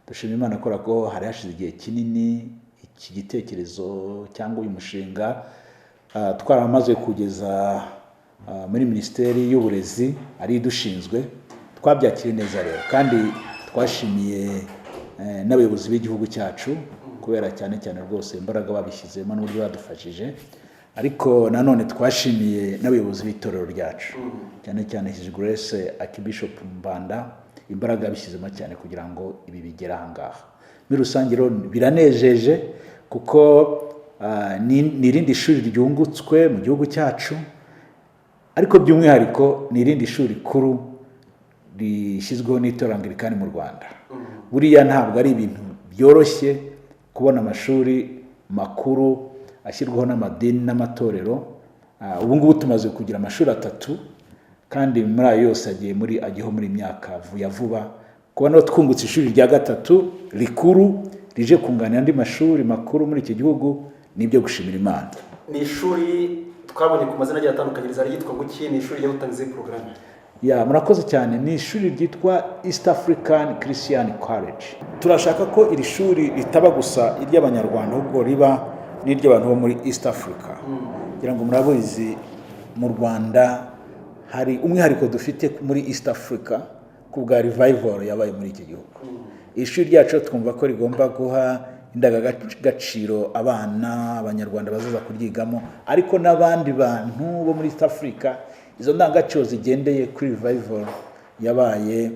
dushima Imana ko hari hashize igihe kinini iki gitekerezo cyangwa uyu mushinga twaramaze kugeza muri Minisiteri y'Uburezi ari dushinzwe, twabyakiriye neza rero kandi twashimiye n'abayobozi b'igihugu cyacu kubera cyane rwose imbaraga babishyizemo n'uburyo badufashije, ariko nanone twashimiye n'abayobozi b'itorero ryacu cyane His Grace Archbishop Mbanda, imbaraga bishyizemo cyane kugira ngo ibi bigere ahangaha. Muri rusange rero biranejeje kuko ni irindi shuri ryungutswe mu gihugu cyacu, ariko by'umwihariko ni irindi shuri kuru rishyizweho n'itorero Anglikani mu Rwanda. Buriya ntabwo ari ibintu byoroshye kubona amashuri makuru ashyirwaho n'amadini n'amatorero. Ubu ngubu tumaze kugira amashuri 3 kandi muri ayo yose agiyeho muri imyaka vuba, kubona twungutse ishuri rya 3 rikuru rije kunganira andi mashuri makuru muri iki gihugu nibyo gushimira Imana. Ni ishuri twabonye ku mazina agiye atandukanye, rizari ryitwa guki? Ni ishuri ryatangiye porogaramu murakoze cyane. Ni ishuri ryitwa East African Christian College. Turashaka ko iri shuri ritaba gusa iry'Abanyarwanda ahubwo riba n'iry'abantu bo muri East Africa. Kugira ngo murabizi mu Rwanda hari umwihariko dufite muri East Africa ku bwa revival yabaye muri iki gihugu. Ishuri ryacu twumva ko rigomba guha indangagaciro abana Abanyarwanda bazaza kuryigamo, ariko n'abandi bantu bo muri East Africa. Izo ndangagaciro zigendeye kuri revival yabaye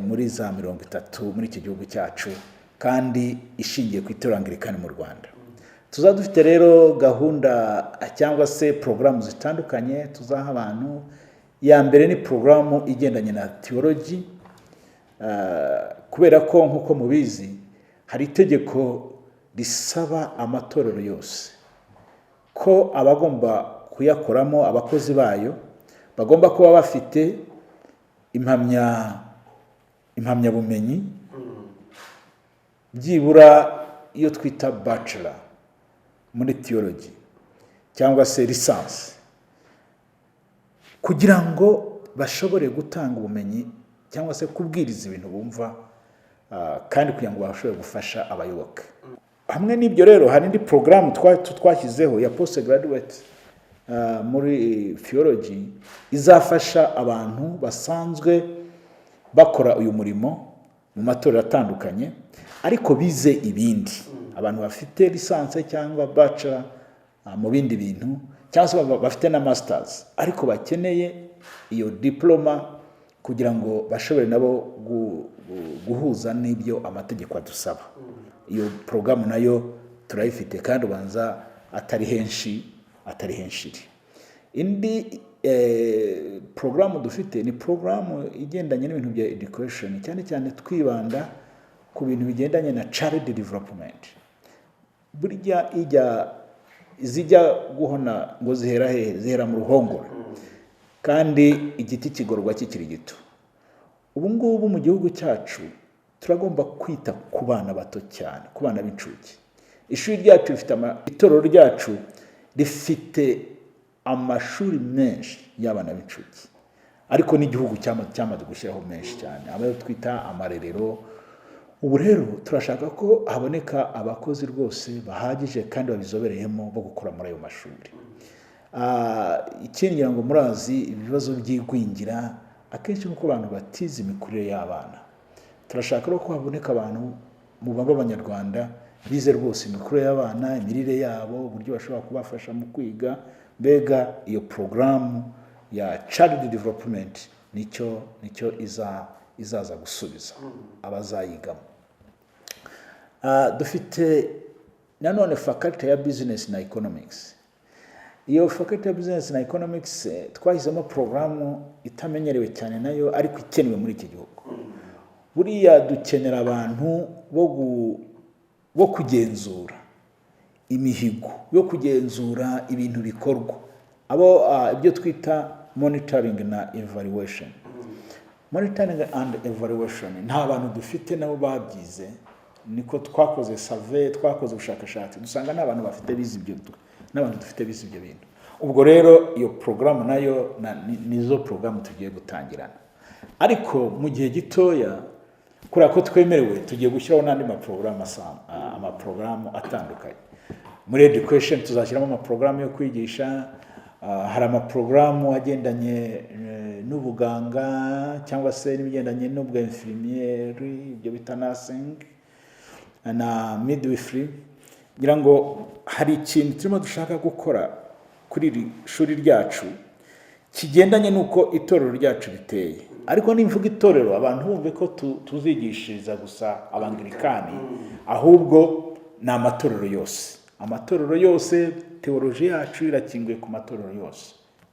muri za 30 muri iki gihugu cyacu kandi ishingiye ku itorero Anglikani mu Rwanda. Tuzadufite rero gahunda cyangwa se programu zitandukanye tuzaha abantu. Ya mbere ni programu igendanye na theology, kubera ko nkuko mubizi hari itegeko risaba amatorero yose ko abagomba kuyakoramo, abakozi bayo bagomba kuba bafite impamyabumenyi byibura iyo twita bachelor muri theology cyangwa se lisansi, kugira ngo bashobore gutanga ubumenyi cyangwa se kubwiriza ibintu bumva, kandi kugira ngo bashobore gufasha abayoboke. Hamwe n'ibyo rero hari indi programu twashyizeho ya postgraduate muri theology izafasha abantu basanzwe bakora uyu murimo mu matorero atandukanye ariko bize ibindi, abantu bafite lisansi cyangwa bachelor mu bindi bintu cyangwa se bafite na masters ariko bakeneye iyo diploma kugira ngo bashobore nabo guhuza n'ibyo amategeko adusaba. Iyo programu nayo turayifite kandi ubanza atari henshi. Indi programu dufite ni programu igendanye n'ibintu bya education, cyane twibanda ku bintu bigendanye na child development. Burya zijya guhona ngo zihera mu ruhongore kandi igiti kigorwa kikiri gito. Ubu ngubu mu gihugu cyacu turagomba kwita ku bana bato cyane, ku bana b'incuke. Ishuri ryacu itorero ryacu rifite amashuri menshi y'abana b'incuke, ariko n'igihugu cyamaze gushyiraho menshi cyane abayo twita amarerero. Ubu rero turashaka ko haboneka abakozi rwose bahagije kandi babizobereyemo bo gukora muri ayo mashuri. Ikindi ngo murazi ibibazo by'igwingira akenshi nuko abantu batize imikurire y'abana. Turashaka ko haboneka abantu mu b'Abanyarwanda bize rwose imikurire y'abana, imirire yabo, uburyo bashobora kubafasha mu kwiga. Mbega iyo programu ya child development nicyo izaza gusubiza abazayigamo. Dufite nanone faculty ya business na economics. Iyo faculty ya business na economics twahisemo programu itamenyerewe cyane nayo ariko ikenewe muri iki gihugu. Buriya dukenera abantu bo kugenzura imihigo, yo kugenzura ibintu bikorwa, ibyo twita monitoring na evaluation. Monitoring and evaluation nta bantu dufite nabo babyize, niko twakoze survey, twakoze ubushakashatsi dusanga n'abantu bafite bize ibyo n'abantu dufite bize ibyo bintu. Ubwo rero iyo programu nayo nizo programu tugiye gutangirana, ariko mu gihe gitoya kubera ko twemerewe tugiye gushyiraho n'andi amaporogaramu atandukanye. Muri education tuzashyiramo amaporogaramu yo kwigisha, hari amaporogaramu agendanye n'ubuganga cyangwa se n'ibigendanye n'ubw'infirmieri, ibyo bita nursing na midwifery. Ngira ngo hari ikintu turimo dushaka gukora kuri iri shuri ryacu kigendanye n'uko itorero ryacu riteye. Ariko nimvuga itorero abantu bumve ko tuzigishiriza gusa abangilikani, ahubwo ni amatorero yose. Amatorero yose, teoloji yacu irakinguye ku matorero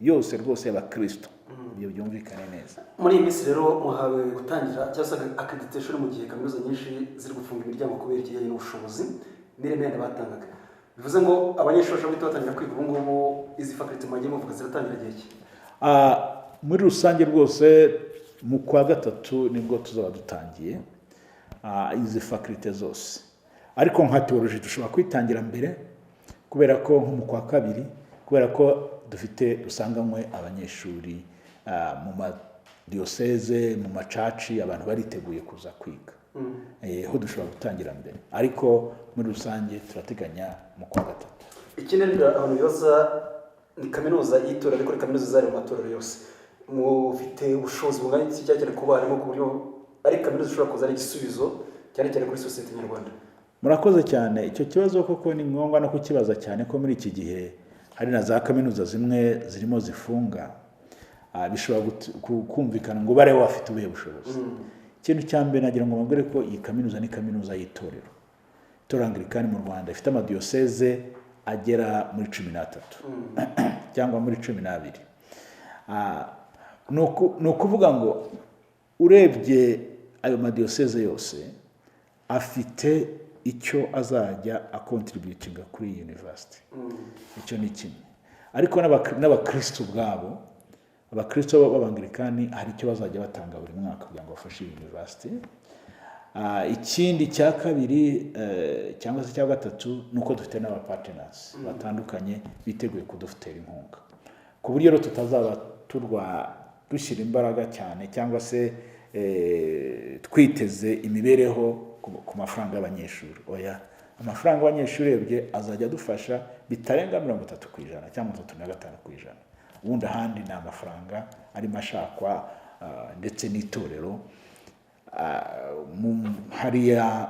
yose rwose y'abakristo. Ibyo byumvikane neza. Muri iyi minsi rero muhawe gutangira cyangwa se accreditation mu gihe kaminuza nyinshi ziri gufunga imiryango kubera ikijyanye n'ubushobozi n'ireme batangaga. Bivuze ngo abanyeshuri bashobora guhita batangira kwiga ubu ngubu, izi faculty mwagiye muvuga ziratangira igihe ki? Muri rusange rwose mu kwa gatatu nibwo tuzaba dutangiye izi faculty zose. Ariko nka teoloji dushobora kwitangira mbere kubera ko nko mu kwa kabiri, kubera ko dusanganywe abanyeshuri mu madiyoseze, mu macaci, abantu bariteguye kuza kwiga. Ho dushobora gutangira mbere, ariko muri rusange turateganya mu kwa gatatu. Ikindi abantu bibaza ni kaminuza y'itorero, ariko ni kaminuza zari mu matorero yose. Mufite ubushobozi bungana iki cyane ku barimu ku buryo ari kaminuza ishobora kuza ari igisubizo cyane cyane kuri sosiyete nyarwanda? Murakoze cyane. Icyo kibazo koko ni ngombwa no kukibaza cyane ko muri iki gihe hari na za kaminuza zimwe zirimo zifunga. Bishobora kumvikana ngo bare wafite ubuhe bushobozi. Ikintu cya mbere nagira ngo mbabwire ko iyi kaminuza ni kaminuza y'itorero. Itorero Anglikani mu Rwanda ifite amadiyoseze agera muri 13 cyangwa muri 12. Ni ukuvuga ngo urebye ayo madiyoseze yose afite icyo azajya akontributinga kuri iyi university. Icyo ni kimwe. Ariko n'abakristo ubwabo, abakristo b'Abangilikani hari icyo bazajya batanga buri mwaka kugira ngo bafashe iyi university. Ikindi cya kabiri cyangwa se cya gatatu nuko dufite n'abapartners batandukanye biteguye kudufitera inkunga, ku buryo rero tutazaba dushyira imbaraga cyane cyangwa se twiteze imibereho ku mafaranga y'abanyeshuri. Oya, amafaranga y'abanyeshuri yebye azajya adufasha bitarenga 30% cyangwa 35%. Ubundi ahandi ni amafaranga arimo ashakwa ndetse n'itorero. Hariya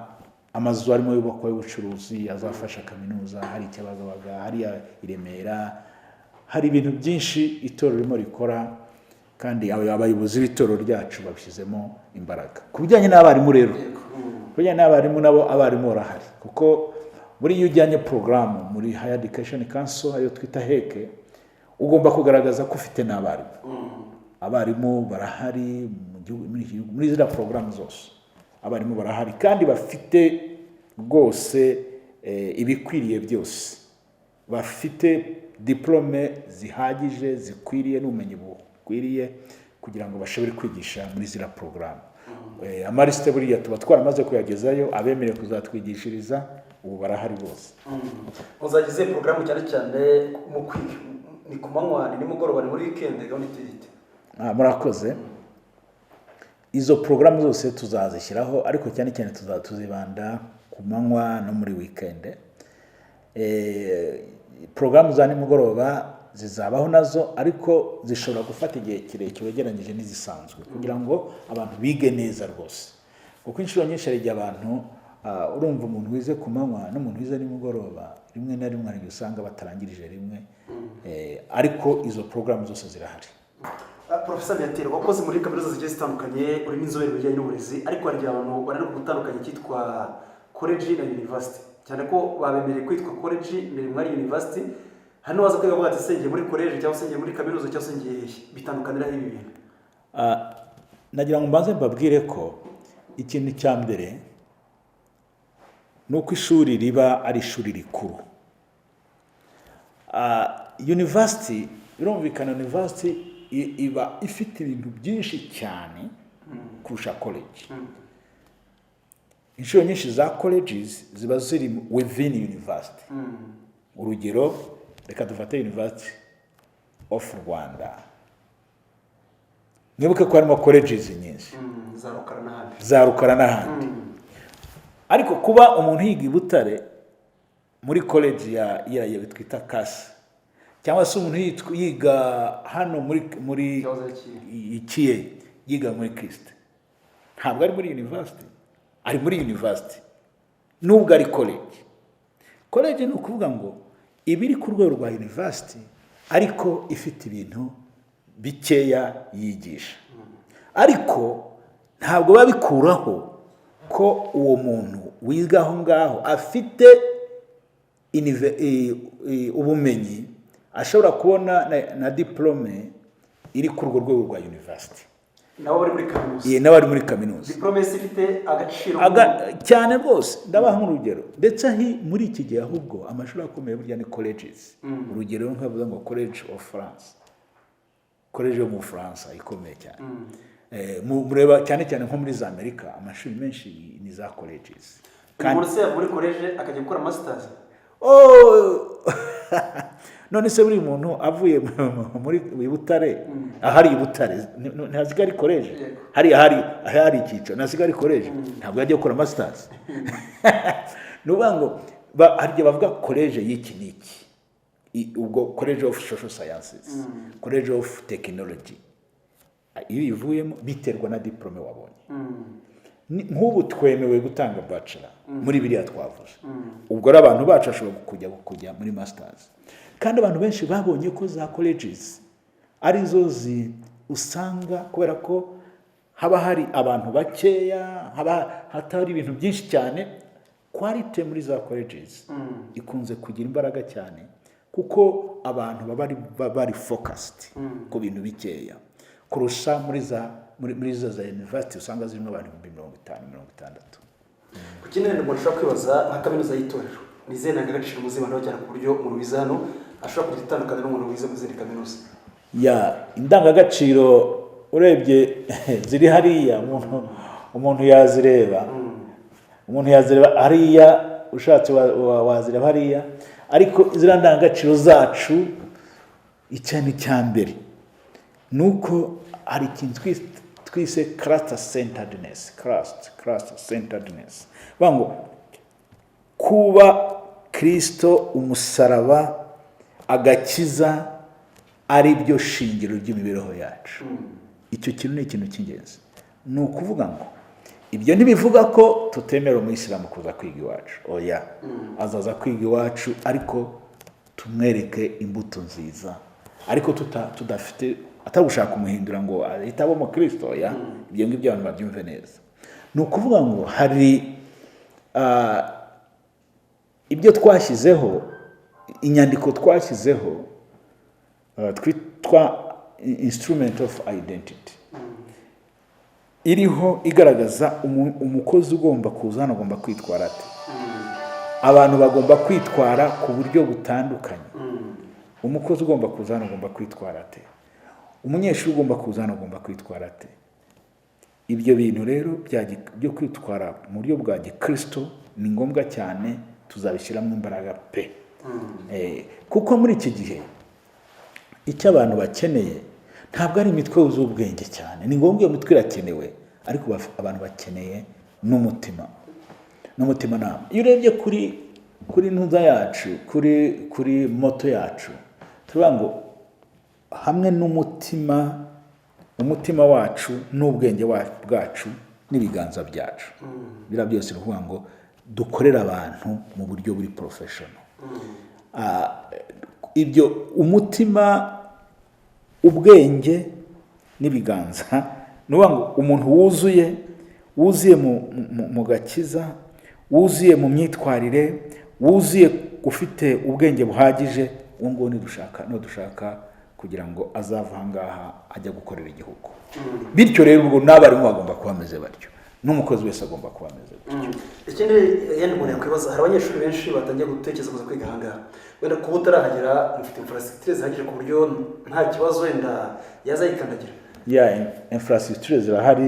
amazu arimo yubakwa y'ubucuruzi azafasha kaminuza, hari Kibagabaga, hari i Remera, hari ibintu byinshi itorero ririmo rikora, kandi abayobozi b'itorero ryacu babishyizemo imbaraga. Ku bijyanye n'abarimu rero, nabo abarimu barahari, kuko muri iyo ujyanye porogaramu muri Higher Education Council ayo twita HEC, ugomba kugaragaza ko ufite n'abarimu. Abarimu barahari muri ziriya porogaramu zose. Abarimu barahari kandi bafite rwose ibikwiriye byose. Bafite diplome zihagije zikwiriye n'ubumenyi bukwiriye kugira ngo bashobore kwigisha muri ziriya porogaramu. Amarisite buriya tuba twaramaze kuyagezayo, abemerewe kuzatwigishiriza ubu barahari bose. Muzagize porogaramu cyane cyane mu kwiga, ni ku manywa, ni nimugoroba, ni muri weekend, gahunda itite? Murakoze. Izo porogaramu zose tuzazishyiraho, ariko cyane cyane tuzibanda ku manywa no muri weekend. Porogaramu za nimugoroba zizabaho nazo, ariko zishobora gufata igihe kirekire ugereranyije n'izisanzwe kugira ngo abantu bige neza rwose. Kuko inshuro nyinshi hari igihe abantu urumva umuntu wize ku manywa n'umuntu wize nimugoroba rimwe na rimwe hari usanga batarangirije rimwe, ariko izo porogaramu zose zirahari. Professor Biatero, wakoze muri kaminuza zigiye zitandukanye, uri n'inzobere mu bijyanye n'uburezi, ariko hari abantu bari no gutandukanya cyitwa college na university, cyane ko babemereye kwitwa college mbere muri university. Hano waza kwiga bavuga ati sengeye muri college cyangwa sengeye muri kaminuza cyangwa sengeye, bitandukanira ibi bintu. Nagira ngo mbanze mbabwire ko ikintu cya mbere nuko ishuri riba ari ishuri rikuru. University, birumvikana university iba ifite ibintu byinshi cyane kurusha college. Inshuro nyinshi za colleges ziba ziri within university. Urugero, reka dufate University of Rwanda. mwibuke ko harimo colleges nyinshi za Rukara n'ahandi. Ariko kuba umuntu yiga i Butare muri college ya twita kasi, cyangwa se umuntu yiga hano muri ikiye yiga muri Kristo, ntabwo ari muri university, ari muri university nubwo ari college. College ni ukuvuga ngo ibiri ku rwego rwa university ariko ifite ibintu bikeya yigisha, ariko ntabwo babikuraho ko uwo muntu wiga aho ngaho afite ubumenyi, ashobora kubona na diplome iri ku rwego rwa university. Nabo bari muri kaminuza. Nabo bari muri kaminuza. Diplome ifite agaciro cyane rwose. Ndabaha nk'urugero, ndetse muri iki gihe ahubwo amashuri akomeye burya ni colleges. Urugero nkavuga ngo College of France, college yo mu Faransa ikomeye cyane. Mureba cyane cyane nko muri za Amerika amashuri menshi ni za colleges. Kandi muri college akajya gukora masters. None se buri muntu avuye muri Butare, ahari Butare ntazigara ari college, hari ikico ntazigara ari college, ntabwo yajya gukora masters. Nuvuga ngo harya bavuga college y'iki niki, ubwo College of Social Sciences, College of Technology, iyo ivuyemo biterwa na diplome wabonye. Nk'ubu twemewe gutanga bachelor muri biriya twavuze, ubwo ari abantu bacu bashobora kujya muri masters. Kandi abantu benshi babonye ko za colleges arizo usanga kubera ko haba hari abantu bakeya, hatari ibintu byinshi cyane, quality muri za colleges ikunze kugira imbaraga cyane kuko abantu bari focused ku bintu bikeya kurusha muri za university usanga zirimo abantu 50-60. Ku kinene ngo nshaka kwibaza nka kaminuza y'itorero nize n'agaciro muzibana cyane ku buryo mu bizano ashobora kugitandukana n'umuntu wize mu zindi kaminuza. Indangagaciro urebye ziri hariya umuntu yazireba, hariya ushatse wazireba hariya, ariko zira ndangagaciro zacu icyane cyambere nuko hari ikintu twise cluster centeredness, bango kuba Kristo umusaraba agakiza ari byo shingiro ry'imibereho yacu. Icyo kintu ni ikintu cy'ingenzi. Ni ukuvuga ngo ibyo ntibivuga ko tutemera umuyisilamu kuza kwiga iwacu, oya, azaza kwiga iwacu ariko tumwereke imbuto nziza, ariko tudafite atagushaka umuhindura ngo ahitabo mu Kristo, oya, ibyo ngibyo abantu babyumve neza. Ni ukuvuga ngo hari ibyo twashyizeho, inyandiko twashyizeho twitwa instrument of identity, iriho igaragaza umukozi ugomba kuza hano agomba kwitwara ate, abantu bagomba kwitwara ku buryo butandukanye. Umukozi ugomba kuza hano agomba kwitwara ate, umunyeshuri ugomba kuza hano agomba kwitwara ate. Ibyo bintu rero byo kwitwara mu buryo bwa Gikristo ni ngombwa cyane, tuzabishyiramo imbaraga pe. Kuko muri iki gihe icyo abantu bakeneye ntabwo ari imitwe yuzuye ubwenge cyane. Ni ngombwa iyo mitwe irakenewe, ariko abantu bakeneye n'umutima nama. Iyo urebye kuri ntuza yacu, kuri moto yacu, tuvuga ngo hamwe n'umutima wacu n'ubwenge bwacu n'ibiganza byacu, bira byose ni ukuvuga ngo dukorera abantu mu buryo buri professional. Ibyo umutima, ubwenge n'ibiganza, nuvuga ngo umuntu wuzuye mu gakiza, wuzuye mu myitwarire, wuzuye ufite ubwenge buhagije, uwo nguwo dushaka kugira ngo azava ahangaha ajya gukorera igihugu. Bityo rero ubwo n'abarimu bagomba kuba bameze batyo, n'umukozi wese agomba kuba ameze gutyo. Ikindi yandi muntu yakwibaza, hari abanyeshuri benshi batangiye gutekereza kuza kwiga ahangaha, wenda kuba utarahagera mufite infrastructure zihagije ku buryo nta kibazo wenda yaza yikandagira. Infrastructure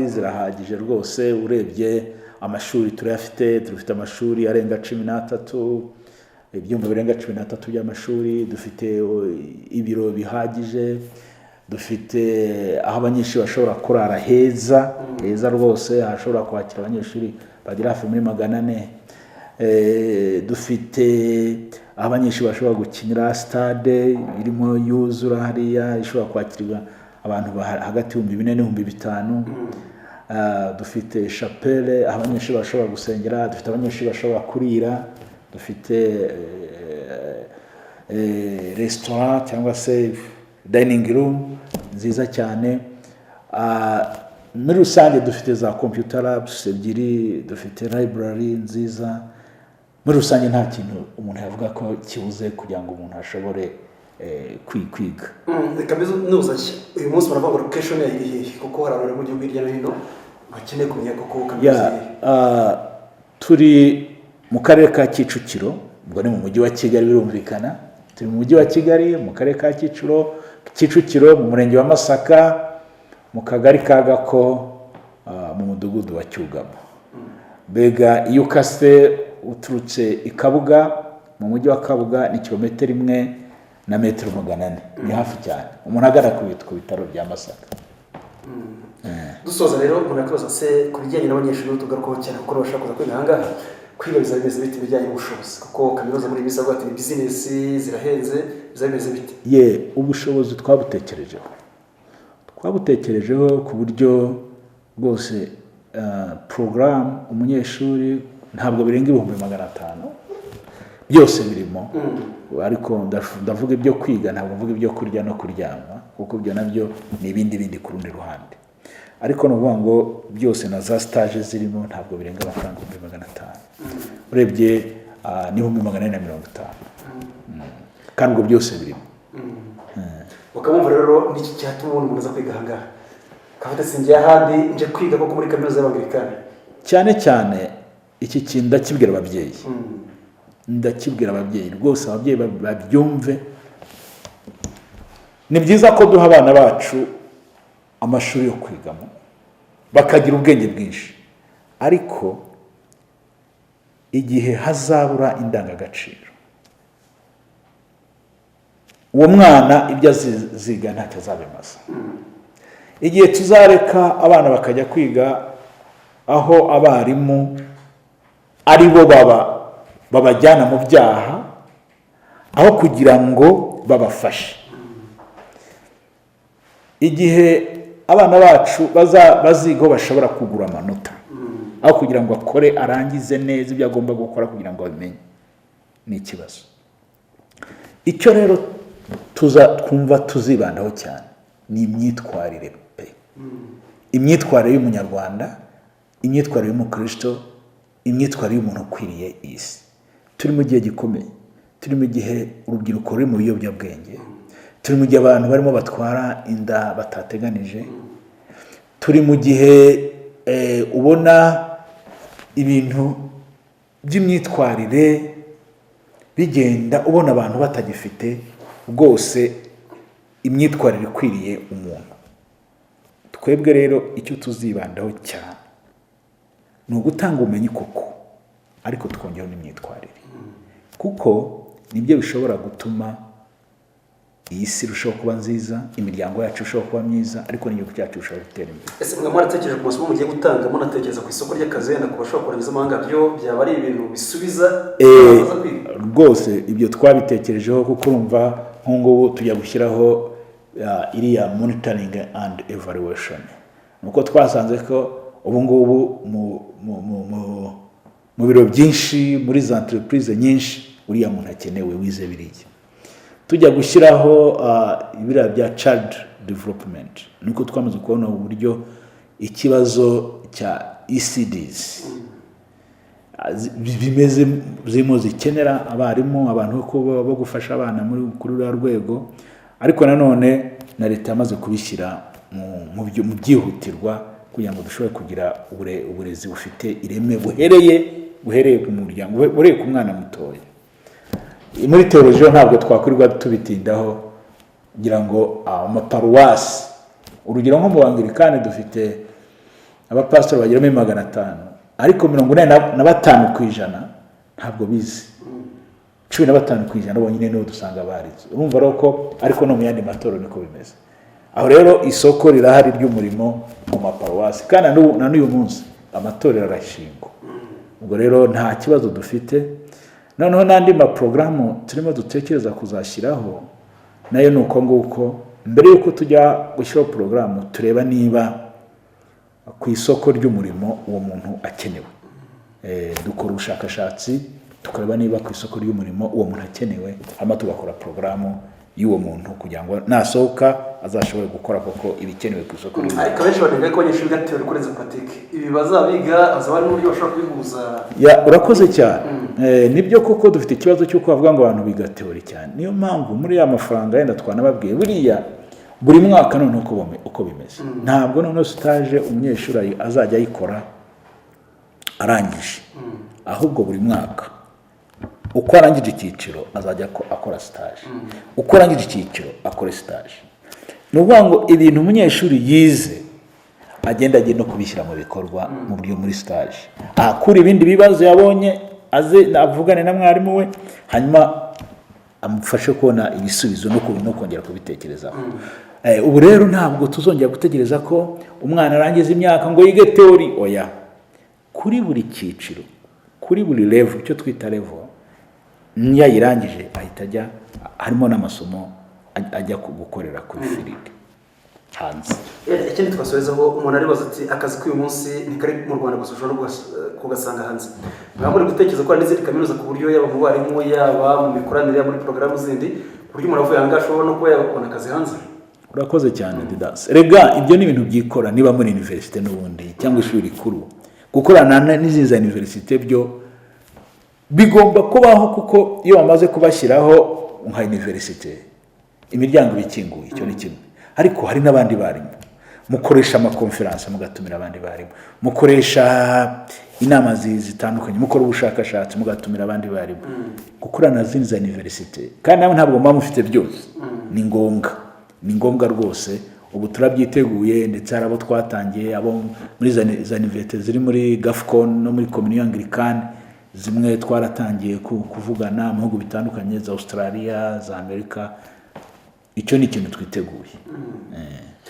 zirahagije rwose. Urebye amashuri turayafite, dufite amashuri arenga 13, ibyumba birenga 13 by'amashuri, dufite ibiro bihagije, dufite aho abanyeshuri bashobora kurara heza rwose, hashobora kwakira abanyeshuri bagera hafi muri 400. Dufite aho abanyeshuri bashobora gukinira, stade irimo yuzura hariya ishobora kwakirwa abantu hagati y'4,000 n'5,000. Dufite chapelle aho abanyeshuri bashobora gusengera, dufite abanyeshuri bashobora kurira, dufite restaurant cyangwa se dining room nziza cyane. Muri rusange dufite za computer labs ebyiri, dufite library nziza. Muri rusange nta kintu umuntu yavuga ko kibuze kugira ngo umuntu ashobore kwiga. Kaminuza nuzashya uyu munsi baravuga ngo location yayo iri hehe, kuko hari abantu mu gihugu hirya no hino bakeneye kumenya koko kaminuza turi mu karere ka Kicukiro, ubwo ni mu mujyi wa Kigali birumvikana. Turi mu mujyi wa Kigali mu karere ka Kicukiro mu murenge wa Masaka mu kagari ka Gako mu mudugudu wa Cyugamo. Bega iyo ukase uturutse i Kabuga, mu mujyi wa Kabuga ni 1 na metero 400, ni hafi cyane umuntu agana ku bitaro bya Masaka. Dusoza rero umuntu akabaza se ku bijyanye n'abanyeshuri tugarukaho cyane kuko bashaka kuza kwiga ahangaha, kwiga bizabimeze bite bijyanye n'ubushobozi, kuko kaminuza muri bise avuga ati ni business zirahenze, bizabimeze bite? Ubushobozi twabutekerejeho ku buryo bwose. Program umunyeshuri ntabwo birenga 500 byose birimo, ariko ndavuga ibyo kwiga, ntabwo mvuga ibyo kurya no kuryama, kuko ibyo nabyo ni ibindi ku rundi ruhande. Ariko nuvuga ngo byose na za stage zirimo ntabwo birenga amafaranga 500, urebye ni 450, kandi ubwo byose birimo. Ukamumva rero n'iki cyatuma umuntu aza kwiga ahangaha, kavuga singiye ahandi nje kwiga koko muri kaminuza y'Abanglikani. Cyane iki kintu ndakibwira ababyeyi rwose, ababyeyi babyumve. Ni byiza ko duha abana bacu amashuri yo kwigamo bakagira ubwenge bwinshi, ariko igihe hazabura indangagaciro, uwo mwana ibyo aziga ntacyo azabimaza. Igihe tuzareka abana bakajya kwiga aho abarimu ari bo babajyana mu byaha aho kugira ngo babafashe, igihe abana bacu baziga bashobora kugura amanota aho kugira ngo akore arangize neza ibyo agomba gukora kugira ngo abimenye, ni ikibazo. Icyo rero twumva tuzibandaho cyane ni imyitwarire pe, imyitwarire y'umunyarwanda, imyitwarire y'umukristo, imyitwarire y'umuntu ukwiriye isi. Turi mu gihe gikomeye, turi mu gihe urubyiruko ruri mu biyobyabwenge, turi mu gihe abantu barimo batwara inda batateganije, turi mu gihe ubona ibintu by'imyitwarire bigenda, ubona abantu batagifite rwose imyitwarire ikwiriye umuntu. Twebwe rero icyo tuzibandaho cyane ni ugutanga ubumenyi koko, ariko twongeraho n'imyitwarire, kuko nibyo bishobora gutuma iyi si irushaho kuba nziza, imiryango yacu irushaho kuba myiza, ariko n'igihugu cyacu irushaho gutera imbere. Ese mwe mwaratekereje ku masomo mugiye gutanga, munatekereza ku isoko ry'akazi yenda ku bashobora kurangiza amahanga, byo byaba ari ibintu bisubiza rwose? Ibyo twabitekerejeho, kuko urumva nk'ubu tujya gushyiraho iriya monitoring and evaluation. Nuko twasanze ko ubu ngubu mu biro byinshi, muri za entreprise nyinshi, uriya muntu akenewe wize biriya. Tujya gushyiraho ibira bya child development, nuko twamaze kubona uburyo ikibazo cya ECDs bimeze zimo zikenera abarimu, abantu bo gufasha abana kuri uriya rwego, ariko nanone na leta yamaze kubishyira mu byihutirwa kugira ngo dushobore kugira uburezi bufite ireme buhereye ku muryango, buhereye ku mwana mutoya. Muri teolojiya ntabwo twakwirirwa tubitindaho, kugira ngo amaparuwasi, urugero nko mu Banglikani dufite abapasitori bagera muri 500, ariko 45% ntabwo bize, 15% bonyine nibo dusanga barize. Urumva rero ko ariko no mu yandi matorero niko bimeze. aho rero isoko rirahari ry'umurimo mu maparuwasi kandi na n'uyu munsi amatorero arashingwa. Ubwo rero nta kibazo dufite. Noneho n'andi maporogaramu turimo dutekereza kuzashyiraho nayo ni uko nguko. Mbere y'uko tujya gushyiraho porogaramu tureba niba ku isoko ry'umurimo uwo muntu akenewe. Dukora ubushakashatsi tukareba niba ku isoko ry'umurimo uwo muntu akenewe, hanyuma tugakora porogaramu y'uwo muntu kugira ngo nasohoka azashobore gukora koko ibikenewe ku isoko ry'umurimo. Ariko benshi bavuga ko abanyeshuri biga teori kurenza pratique, ibi bazabiga bazaba n'uburyo bashobora kubihuza. Urakoze cyane. Nibyo koko dufite ikibazo cy'uko bavuga ngo abantu biga teori cyane. Niyo mpamvu muri ya mafaranga yenda twanababwiye buriya buri mwaka none uko bimeze. Ntabwo none stage umunyeshuri azajya ayikora arangije, ahubwo buri mwaka uko arangije icyiciro azajya akora stage, uko arangije icyiciro akora stage. Ni ukuvuga ngo ibintu umunyeshuri yize agenda no kubishyira mu bikorwa mu buryo muri stage, akura ibindi bibazo yabonye aze avugane na mwarimu we, hanyuma amufashe kubona ibisubizo no kongera kubitekerezaho. Ubu rero ntabwo tuzongera gutegereza ko umwana arangiza imyaka ngo yige teori. Oya, kuri buri cyiciro, kuri buri level, icyo twita level, niyo yirangije ahita ajya harimo n'amasomo ajya gukorera kuri field hanze. Ikindi twasorezaho umuntu aribaza ati akazi k'uyu munsi ni kari mu Rwanda gusa ushobora kugasanga hanze. Ntabwo uri gutekereza ko hari n'izindi kaminuza ku buryo yaba mu barimu yaba mu mikoranire ya muri porogaramu zindi ku buryo umuntu avuye ahangaha ashobora no kuba yabona akazi hanze? Urakoze cyane Didas. Rega ibyo ni ibintu byikora niba muri universite n'ubundi cyangwa ishuri rikuru. Gukorana n'izindi za universite byo bigomba kubaho, kuko iyo bamaze kubashyiraho nka universite imiryango bikinguye, icyo ni kimwe. Ariko hari n'abandi barimu mukoresha amakonferanse mugatumira abandi barimu, mukoresha inama zitandukanye, mukora ubushakashatsi mugatumira abandi barimu. Gukorana n'izindi za universite kandi nawe ntabwo muba mufite byose, ni ngombwa rwose. Ubu turabyiteguye ndetse hari abo twatangiye, abo muri za universite ziri muri Gafcon no muri Communion Anglicane, zimwe twaratangiye kuvugana mu bihugu bitandukanye za Australia, za Amerika. Icyo ni ikintu twiteguye.